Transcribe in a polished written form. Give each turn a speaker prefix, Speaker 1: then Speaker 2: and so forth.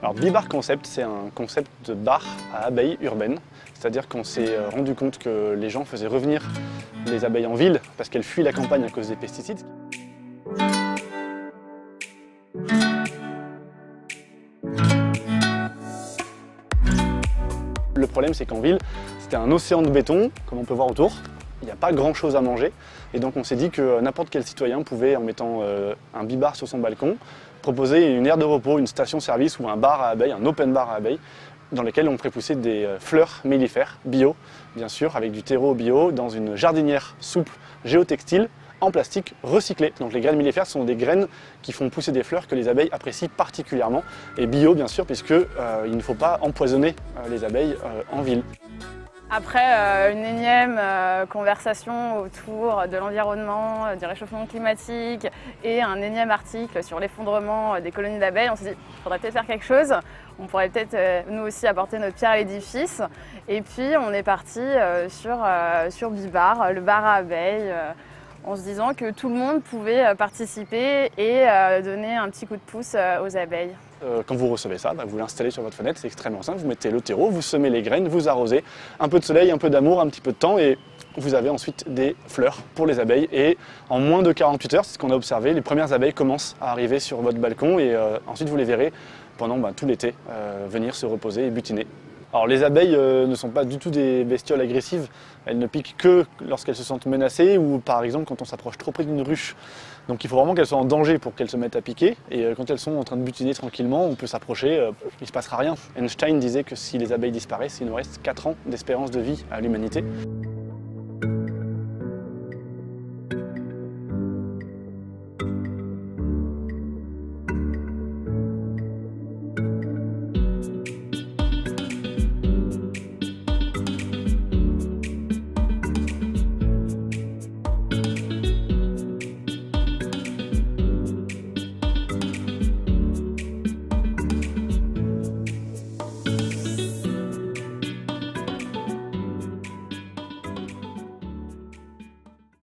Speaker 1: Alors Beebar Concept, c'est un concept de bar à abeilles urbaines. C'est-à-dire qu'on s'est rendu compte que les gens faisaient revenir les abeilles en ville parce qu'elles fuient la campagne à cause des pesticides. Le problème, c'est qu'en ville, c'était un océan de béton, comme on peut voir autour. Il n'y a pas grand chose à manger. Et donc on s'est dit que n'importe quel citoyen pouvait, en mettant un bibar sur son balcon, proposer une aire de repos, une station-service ou un bar à abeilles, un open bar à abeilles, dans lequel on pourrait pousser des fleurs mellifères bio, bien sûr, avec du terreau bio, dans une jardinière souple géotextile en plastique recyclé. Donc les graines mellifères sont des graines qui font pousser des fleurs que les abeilles apprécient particulièrement. Et bio, bien sûr, puisque il ne faut pas empoisonner les abeilles en ville.
Speaker 2: Après une énième conversation autour de l'environnement, du réchauffement climatique et un énième article sur l'effondrement des colonies d'abeilles, on s'est dit qu'il faudrait peut-être faire quelque chose. On pourrait peut-être nous aussi apporter notre pierre à l'édifice. Et puis on est parti sur Beebar, le bar à abeilles, en se disant que tout le monde pouvait participer et donner un petit coup de pouce aux abeilles.
Speaker 1: Quand vous recevez ça, vous l'installez sur votre fenêtre, c'est extrêmement simple, vous mettez le terreau, vous semez les graines, vous arrosez, un peu de soleil, un peu d'amour, un petit peu de temps et vous avez ensuite des fleurs pour les abeilles. Et en moins de 48 heures, c'est ce qu'on a observé, les premières abeilles commencent à arriver sur votre balcon et ensuite vous les verrez pendant tout l'été venir se reposer et butiner. Alors les abeilles ne sont pas du tout des bestioles agressives, elles ne piquent que lorsqu'elles se sentent menacées ou par exemple quand on s'approche trop près d'une ruche. Donc il faut vraiment qu'elles soient en danger pour qu'elles se mettent à piquer et quand elles sont en train de butiner tranquillement, on peut s'approcher, il ne se passera rien. Einstein disait que si les abeilles disparaissent, il nous reste 4 ans d'espérance de vie à l'humanité.